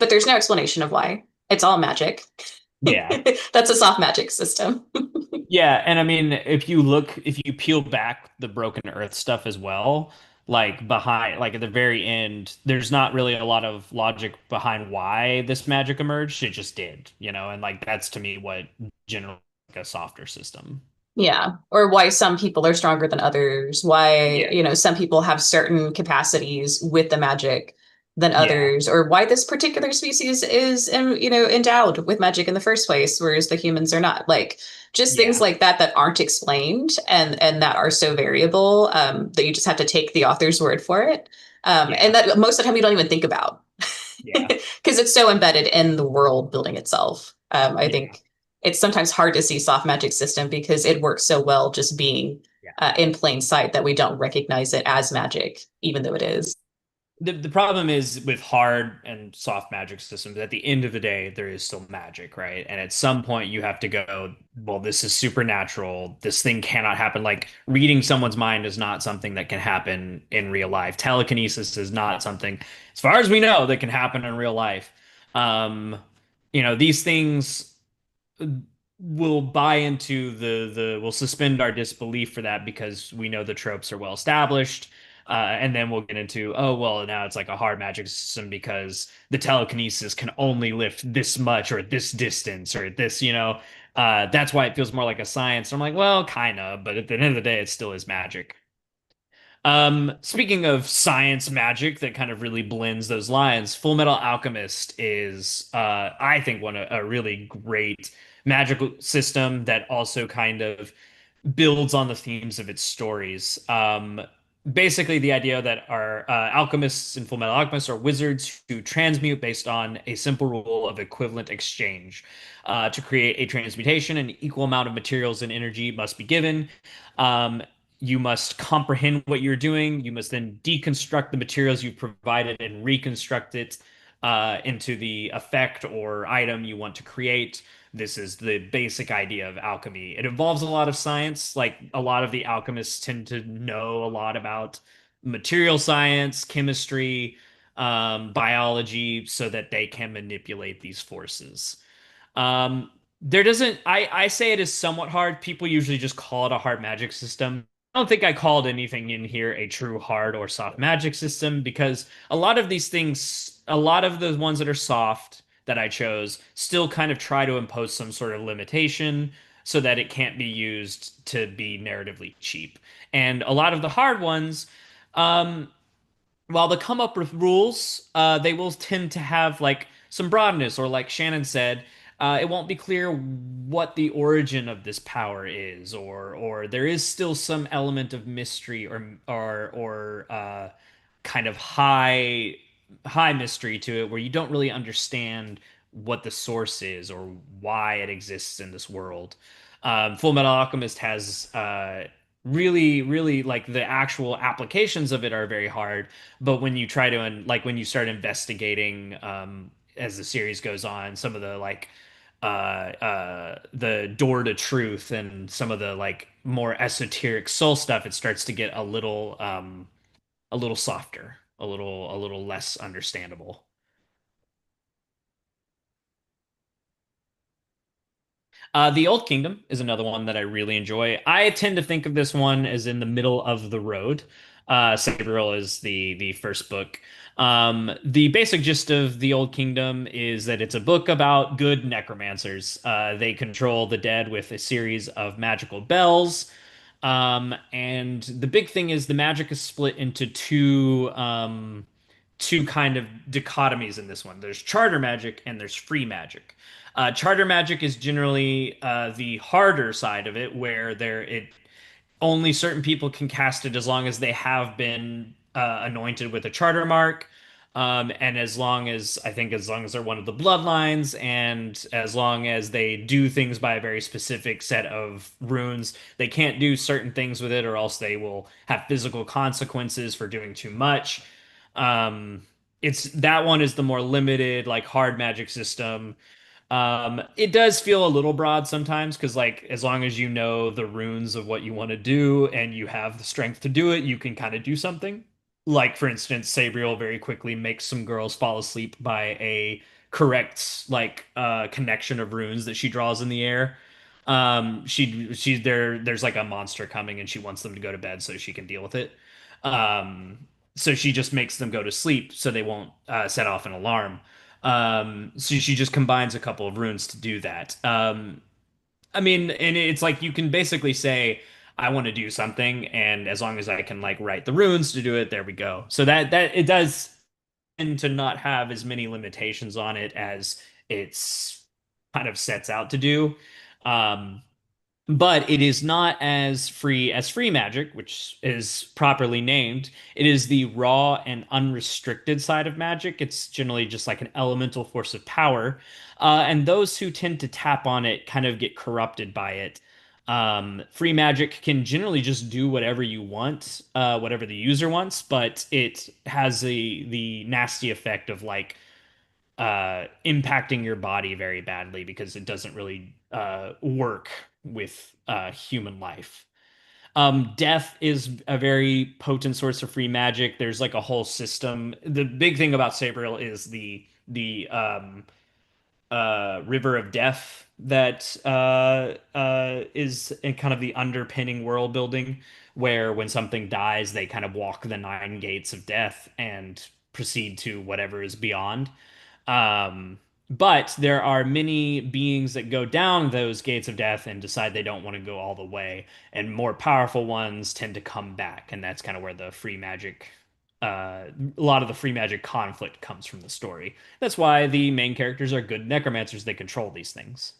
But there's no explanation of why. It's all magic. Yeah. That's a soft magic system. Yeah, and I mean, if you peel back the Broken Earth stuff as well, like behind, like at the very end, there's not really a lot of logic behind why this magic emerged. It just did, you know, and like that's to me what generally like a softer system. Yeah. Or why some people are stronger than others. Why, you know, some people have certain capacities with the magic than others, or why this particular species is, you know, endowed with magic in the first place, whereas the humans are not. Like just things like that that aren't explained and that are so variable that you just have to take the author's word for it. And that most of the time you don't even think about because it's so embedded in the world building itself. I think it's sometimes hard to see soft magic system because it works so well just being in plain sight that we don't recognize it as magic, even though it is. The problem is with hard and soft magic systems, at the end of the day, there is still magic, right? And at some point you have to go, well, this is supernatural. This thing cannot happen. Like reading someone's mind is not something that can happen in real life. Telekinesis is not something, as far as we know, that can happen in real life. You know, these things will buy into we'll suspend our disbelief for that because we know the tropes are well established. And then we'll get into, oh, well, now it's like a hard magic system because the telekinesis can only lift this much or this distance or this, you know, that's why it feels more like a science. I'm like, well, kind of, but at the end of the day, it still is magic. Speaking of science magic that kind of really blends those lines, Full Metal Alchemist is, I think, a really great magical system that also kind of builds on the themes of its stories. Basically, the idea that our alchemists in Full Metal Alchemist are wizards who transmute based on a simple rule of equivalent exchange. To create a transmutation, an equal amount of materials and energy must be given. you must comprehend what you're doing. You must then deconstruct the materials you've provided and reconstruct it into the effect or item you want to create. This is the basic idea of alchemy. It involves a lot of science. Like a lot of the alchemists tend to know a lot about material science, chemistry, biology, so that they can manipulate these forces. There doesn't, I say it is somewhat hard. People usually just call it a hard magic system. I don't think I called anything in here a true hard or soft magic system because a lot of these things, a lot of the ones that are soft that I chose still kind of try to impose some sort of limitation so that it can't be used to be narratively cheap. And a lot of the hard ones, um, while they come up with rules, they will tend to have like some broadness, or like Shannon said, it won't be clear what the origin of this power is, or there is still some element of mystery or kind of high mystery to it, where you don't really understand what the source is or why it exists in this world. Full Metal Alchemist has really like the actual applications of it are very hard, but when you try to like when you start investigating as the series goes on, some of the like the door to truth and some of the like more esoteric soul stuff, it starts to get a little softer, a little less understandable. The Old Kingdom is another one that I really enjoy. I tend to think of this one as in the middle of the road. Sabriel is the first book. The basic gist of the Old Kingdom is that it's a book about good necromancers. They control the dead with a series of magical bells. And the big thing is the magic is split into two kind of dichotomies in this one. There's charter magic and there's free magic. Charter magic is generally the harder side of it, where it only certain people can cast it as long as they have been anointed with a charter mark. And as long as I think as long as they're one of the bloodlines, and as long as they do things by a very specific set of runes, they can't do certain things with it, or else they will have physical consequences for doing too much. Um, it's that one is the more limited, like hard magic system. It does feel a little broad sometimes because, like, as long as you know the runes of what you want to do and you have the strength to do it, you can kind of do something. Like, for instance, Sabriel very quickly makes some girls fall asleep by a correct, like, connection of runes that she draws in the air. There's like a monster coming and she wants them to go to bed so she can deal with it. Um, so she just makes them go to sleep so they won't set off an alarm. So she just combines a couple of runes to do that. I mean, and it's like you can basically say, I want to do something, and as long as I can like write the runes to do it, there we go. So that it does tend to not have as many limitations on it as it's kind of sets out to do. Um, but it is not as free magic, which is properly named. It is the raw and unrestricted side of magic. It's generally just like an elemental force of power. And those who tend to tap on it kind of get corrupted by it. Free magic can generally just do whatever you want, whatever the user wants, but it has the nasty effect of like impacting your body very badly because it doesn't really work with human life. Death is a very potent source of free magic. There's like a whole system. The big thing about Sabriel is the River of Death that is in kind of the underpinning world building, where when something dies, they kind of walk the nine gates of death and proceed to whatever is beyond. Um, but there are many beings that go down those gates of death and decide they don't want to go all the way, and more powerful ones tend to come back, and that's kind of where the free magic, a lot of the free magic conflict comes from the story. That's why the main characters are good necromancers; they control these things.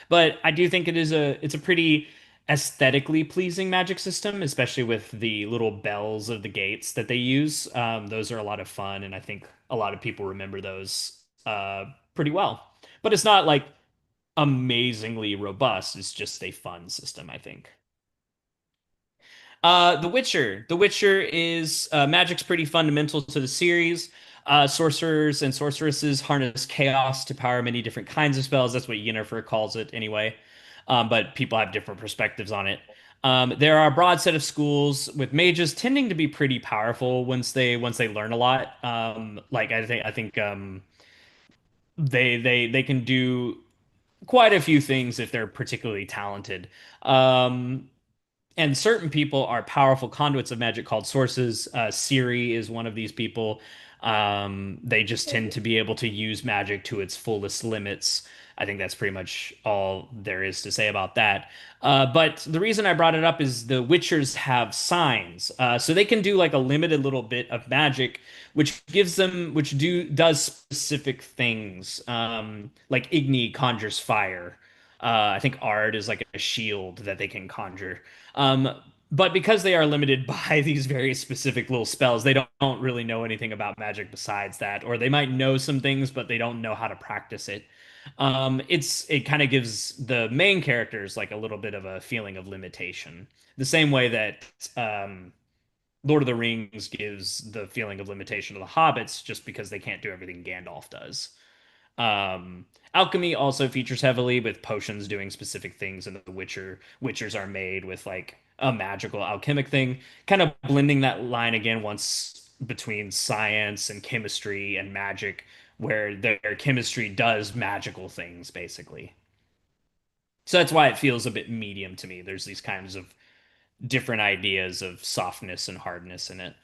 But I do think it's a pretty aesthetically pleasing magic system, especially with the little bells of the gates that they use. Those are a lot of fun, and I think a lot of people remember those pretty well. But it's not like amazingly robust. It's just a fun system, I think. The Witcher. The Witcher is magic's pretty fundamental to the series. Sorcerers and sorceresses harness chaos to power many different kinds of spells. That's what Yennefer calls it, anyway. But people have different perspectives on it. There are a broad set of schools with mages tending to be pretty powerful once they learn a lot. Like I think they can do quite a few things if they're particularly talented. Um, and certain people are powerful conduits of magic called sources. Ciri is one of these people. They just tend to be able to use magic to its fullest limits. I think that's pretty much all there is to say about that. But the reason I brought it up is the Witchers have signs, so they can do like a limited little bit of magic, which does specific things. Like Igni conjures fire. I think Ard is like a shield that they can conjure. Um, but because they are limited by these very specific little spells, they don't really know anything about magic besides that, or they might know some things, but they don't know how to practice it. It kind of gives the main characters like a little bit of a feeling of limitation, the same way that Lord of the Rings gives the feeling of limitation to the hobbits, just because they can't do everything Gandalf does. Alchemy also features heavily with potions doing specific things, and the Witchers are made with like a magical alchemic thing, kind of blending that line again once between science and chemistry and magic, where their chemistry does magical things basically. So that's why it feels a bit medium to me. There's these kinds of different ideas of softness and hardness in it.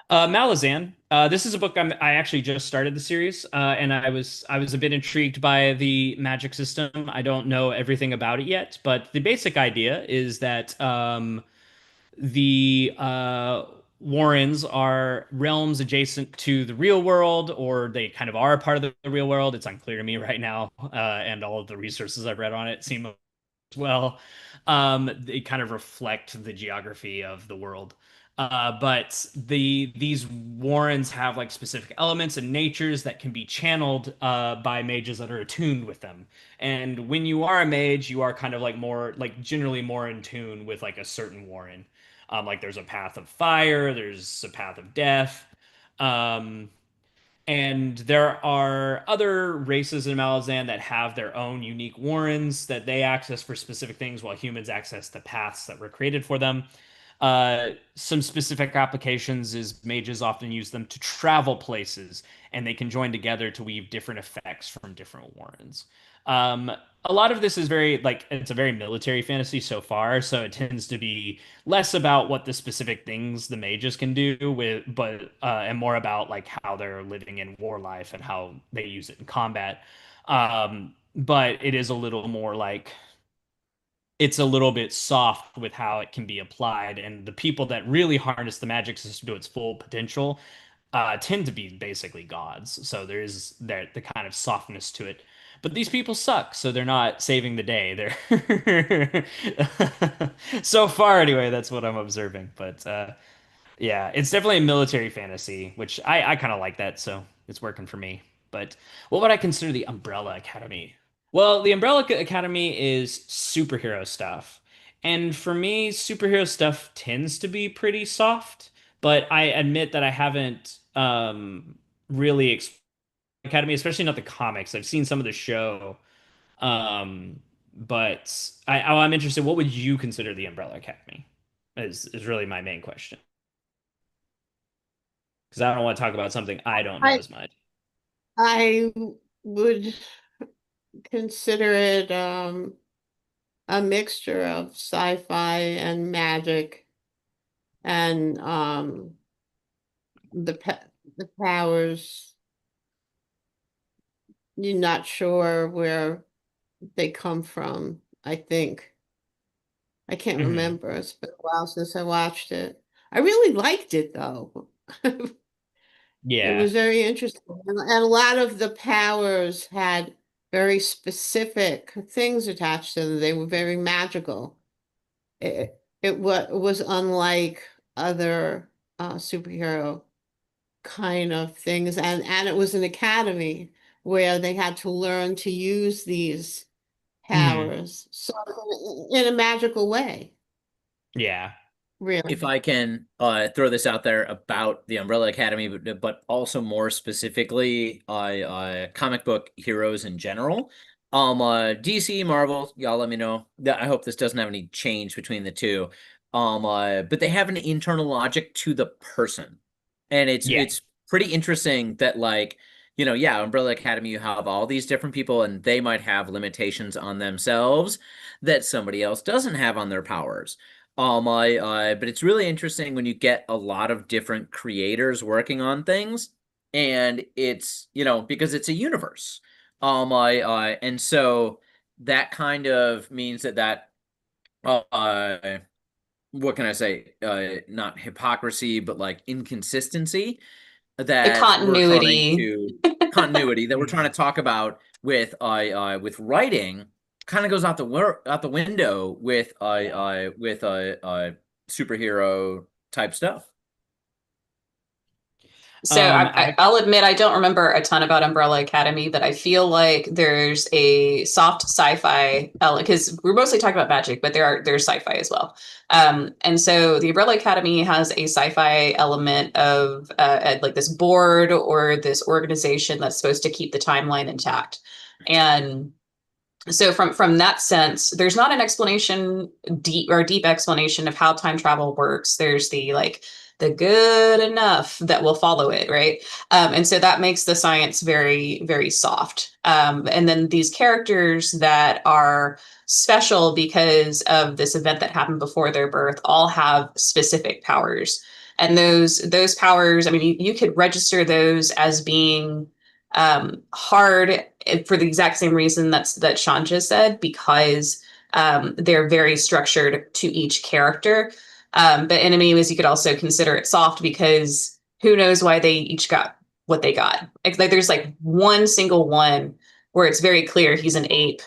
Malazan. This is a book I actually just started the series, and I was a bit intrigued by the magic system. I don't know everything about it yet, but the basic idea is that the Warrens are realms adjacent to the real world, or they kind of are a part of the real world. It's unclear to me right now, and all of the resources I've read on it seem well. They kind of reflect the geography of the world. But these warrens have like specific elements and natures that can be channeled by mages that are attuned with them. And when you are a mage, you are kind of like more like generally more in tune with like a certain warren. Like there's a path of fire, there's a path of death. Um, and there are other races in Malazan that have their own unique warrens that they access for specific things, while humans access the paths that were created for them. Some specific applications is mages often use them to travel places, and they can join together to weave different effects from different warrens. Um, a lot of this is very like it's a very military fantasy so far, so it tends to be less about what the specific things the mages can do and more about like how they're living in war life and how they use it in combat. But it is a little more like it's a little bit soft with how it can be applied, and the people that really harness the magic system to its full potential tend to be basically gods. So there is the kind of softness to it. But these people suck, so they're not saving the day. They're so far anyway. That's what I'm observing. But yeah, it's definitely a military fantasy, which I kind of like that, so it's working for me. But what would I consider the Umbrella Academy? Well, the Umbrella Academy is superhero stuff. And for me, superhero stuff tends to be pretty soft, but I admit that I haven't really explored Academy, especially not the comics. I've seen some of the show. But I'm interested, what would you consider the Umbrella Academy? Is really my main question. Because I don't want to talk about something I don't know I as much. I would consider it a mixture of sci-fi and magic, and the powers, you're not sure where they come from, I think. I can't Hmm. remember. It's been a while since I watched it. I really liked it though. It Yeah. was very interesting. And a lot of the powers had very specific things attached to them. They were very magical. It was unlike other superhero kind of things. And it was an academy where they had to learn to use these powers, sort of in a magical way, Yeah. really. If I can throw this out there about the Umbrella Academy, but also more specifically, comic book heroes in general. DC, Marvel, y'all let me know. I hope this doesn't have any change between the two. But they have an internal logic to the person, and Yeah. it's pretty interesting that like yeah, Umbrella Academy, you have all these different people, and they might have limitations on themselves that somebody else doesn't have on their powers. But it's really interesting when you get a lot of different creators working on things, and it's because it's a universe. And so that kind of means that what can I say? Not hypocrisy, but like inconsistency The that we're trying continuity. to continuity that we're trying to talk about with writing kind of goes out the window with superhero type stuff. So I I'll admit I don't remember a ton about Umbrella Academy, but I feel like there's a soft sci-fi element because we're mostly talking about magic, but there's sci-fi as well. And so the Umbrella Academy has a sci-fi element of like this board or this organization that's supposed to keep the timeline intact. And so from that sense, there's not an explanation deep explanation of how time travel works. There's the like the good enough that will follow it, right? And so that makes the science very, very soft. And then these characters that are special because of this event that happened before their birth all have specific powers. And those powers, I mean, you could register those as being hard for the exact same reason that Sean just said, because they're very structured to each character. But in many ways, you could also consider it soft because who knows why they each got what they got. Like there's like one single one where it's very clear he's an ape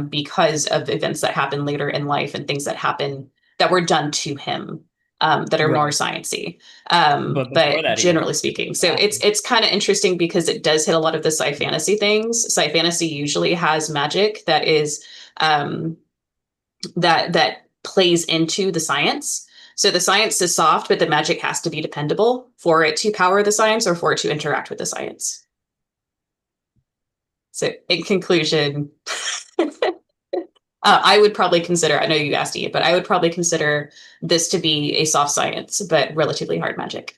because of events that happen later in life and things that happen that were done to him that are more Right. sciencey. But before But that, even generally speaking, so it's kind of interesting because it does hit a lot of the sci fantasy things. Sci fantasy usually has magic that is um, that plays into the science. So the science is soft, but the magic has to be dependable for it to power the science or for it to interact with the science. So in conclusion, I would probably consider, I know you asked Ian, but I would probably consider this to be a soft science, but relatively hard magic.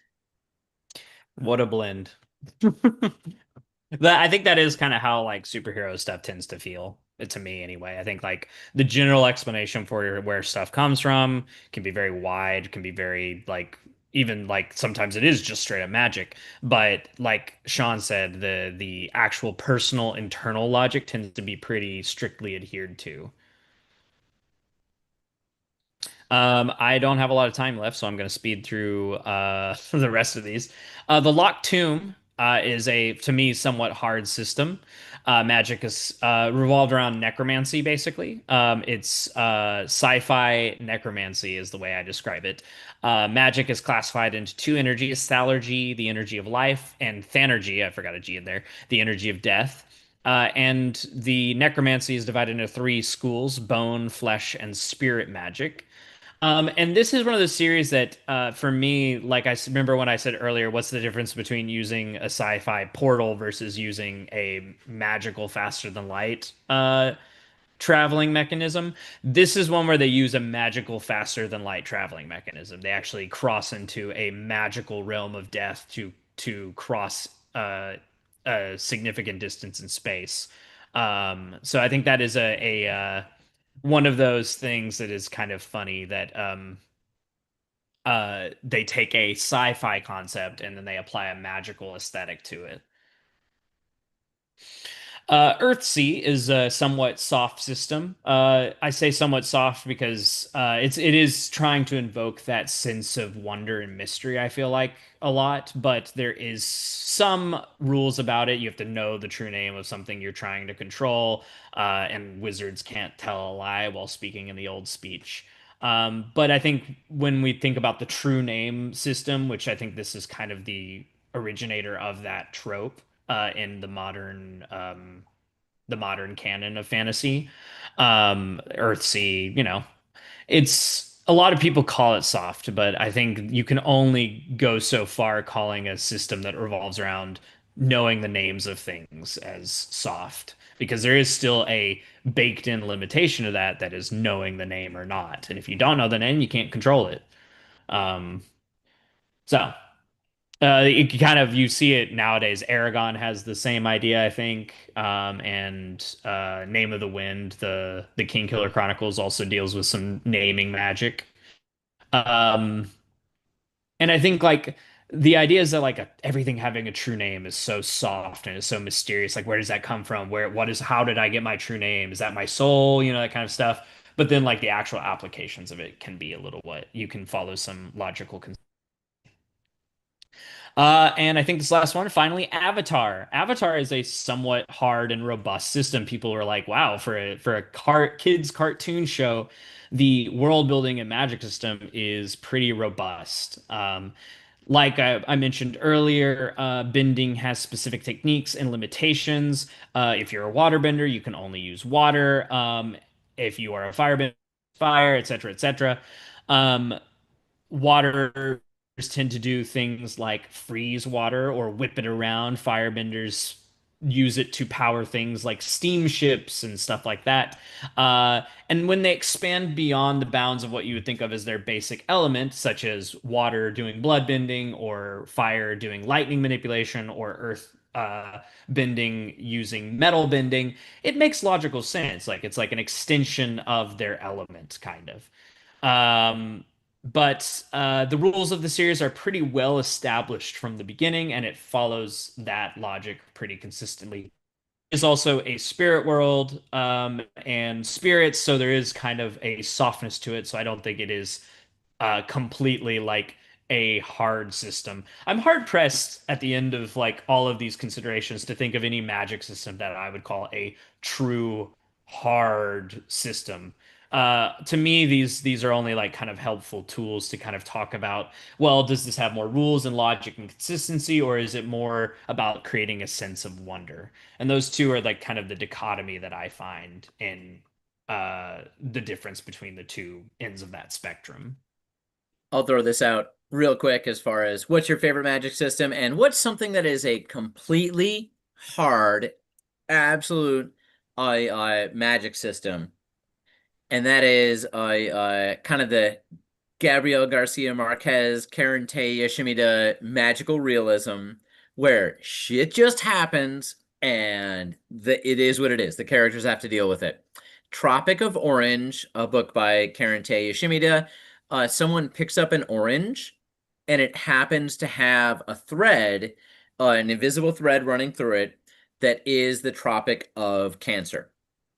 what a blend. That I think that is kind of how like superhero stuff tends to feel to me anyway. I think like the general explanation for where stuff comes from can be very wide, can be very like even like sometimes it is just straight up magic. But like Sean said, the actual personal internal logic tends to be pretty strictly adhered to. I don't have a lot of time left, so I'm going to speed through the rest of these. The Locked Tomb is a, to me, somewhat hard system. Magic is revolved around necromancy, basically. It's sci-fi necromancy is the way I describe it. Magic is classified into two energies: thalergy, the energy of life, and thanergy, I forgot a G in there, the energy of death. And the necromancy is divided into three schools: bone, flesh, and spirit magic. And this is one of the series that, for me, like remember when I said earlier, what's the difference between using a sci-fi portal versus using a magical faster than light traveling mechanism? This is one where they use a magical faster than light traveling mechanism. They actually cross into a magical realm of death to cross a significant distance in space. So I think that is a one of those things that is kind of funny that they take a sci-fi concept and then they apply a magical aesthetic to it. Earthsea is a somewhat soft system. I say somewhat soft because it is trying to invoke that sense of wonder and mystery, I feel like a lot, but there is some rules about it. You have to know the true name of something you're trying to control, and wizards can't tell a lie while speaking in the old speech. But I think when we think about the true name system, which I think this is kind of the originator of that trope in the modern the modern canon of fantasy. Earthsea, it's a lot of people call it soft, but I think you can only go so far calling a system that revolves around knowing the names of things as soft, because there is still a baked in limitation of that is knowing the name or not. And if you don't know the name, you can't control it. Um, so it kind of you see it nowadays. Aragon has the same idea, I think, and Name of the Wind, the Kingkiller Chronicles, also deals with some naming magic. Um, and I think like the idea is that like everything having a true name is so soft and is so mysterious. Like, where does that come from? How did I get my true name? Is that my soul? That kind of stuff. But then like the actual applications of it can be a little what you can follow some logical. And I think this last one, finally, Avatar. Avatar is a somewhat hard and robust system. People were like, "Wow, for a kids cartoon show, the world building and magic system is pretty robust." Like I mentioned earlier, bending has specific techniques and limitations. If you're a waterbender, you can only use water. If you are a firebender, fire, etc., etc. Water tend to do things like freeze water or whip it around. Firebenders use it to power things like steamships and stuff like that. And when they expand beyond the bounds of what you would think of as their basic element, such as water doing blood bending, or fire doing lightning manipulation, or earth bending using metal bending, it makes logical sense. Like it's like an extension of their element, kind of. But the rules of the series are pretty well established from the beginning, and it follows that logic pretty consistently. Is also a spirit world, and spirits, so there is kind of a softness to it. So I don't think it is completely like a hard system. I'm hard pressed at the end of like all of these considerations to think of any magic system that I would call a true hard system. To me, these are only like kind of helpful tools to kind of talk about, well, does this have more rules and logic and consistency, or is it more about creating a sense of wonder? And those two are like kind of the dichotomy that I find in the difference between the two ends of that spectrum. I'll throw this out real quick as far as what's your favorite magic system and what's something that is a completely hard, absolute magic system. And that is kind of the Gabriel Garcia Marquez, Karen Tay Yoshimida magical realism, where shit just happens and it is what it is. The characters have to deal with it. Tropic of Orange, a book by Karen Tay Yoshimida. Someone picks up an orange and it happens to have a thread, an invisible thread running through it that is the Tropic of Cancer.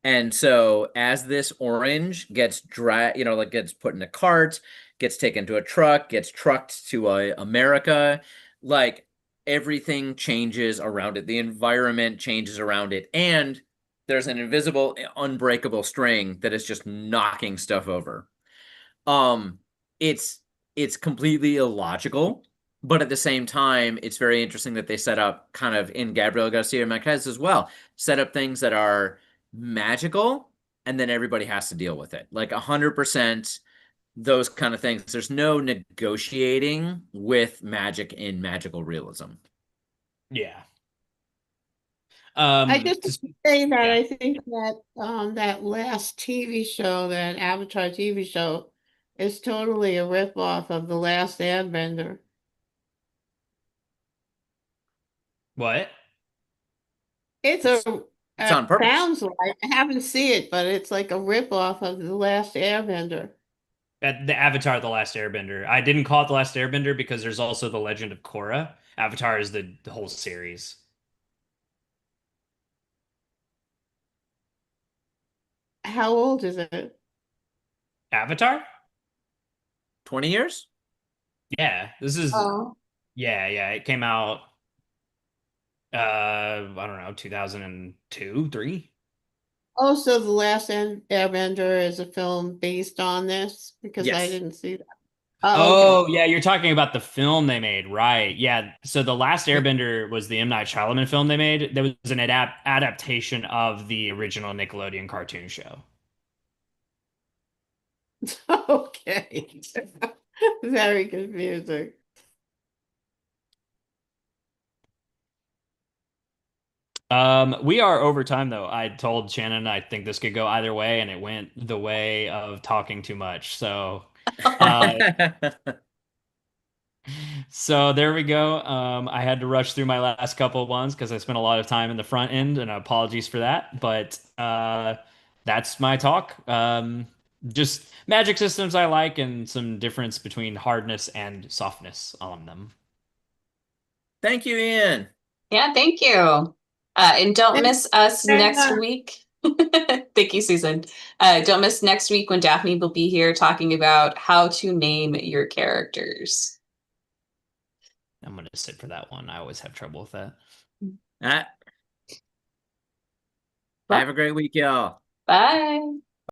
And so as this orange gets like gets put in a cart, gets taken to a truck, gets trucked to America, like everything changes around it. The environment changes around it. And there's an invisible, unbreakable string that is just knocking stuff over. It's completely illogical, but at the same time, it's very interesting that they set up kind of in Gabriel Garcia Marquez as well, set up things that are magical and then everybody has to deal with it. Like 100% those kind of things. There's no negotiating with magic in magical realism. Yeah. I just say that yeah. I think that that last TV show, that Avatar TV show, is totally a ripoff of The Last Airbender. What? It's It's on purpose. sounds like, I haven't seen it, but it's like a ripoff of The Last Airbender. The Avatar: The Last Airbender. I didn't call it The Last Airbender because there's also The Legend of Korra. Avatar is the whole series. How old is it? Avatar? 20 years? Yeah, this is Oh, yeah. It came out I don't know, 2002, 3. oh, so The Last Airbender is a film based on this? Because I Yes. didn't see that. Oh, yeah, you're talking about the film they made, right? Yeah. So The Last Airbender was the M. Night Shyamalan film they made. There was an adaptation of the original Nickelodeon cartoon show. Okay. Very confusing. We are over time though. I told Shannon I think this could go either way, and it went the way of talking too much. Uh, so there we go. I had to rush through my last couple of ones because I spent a lot of time in the front end, and apologies for that. But that's my talk. Just magic systems I like, and some difference between hardness and softness on them. Thank you, Ian. Yeah, thank you. And don't And- miss us and, next week. Thank you, Susan. Don't miss next week when Daphne will be here talking about how to name your characters. I'm gonna sit for that one. I always have trouble with that. Have a great week, y'all. Bye.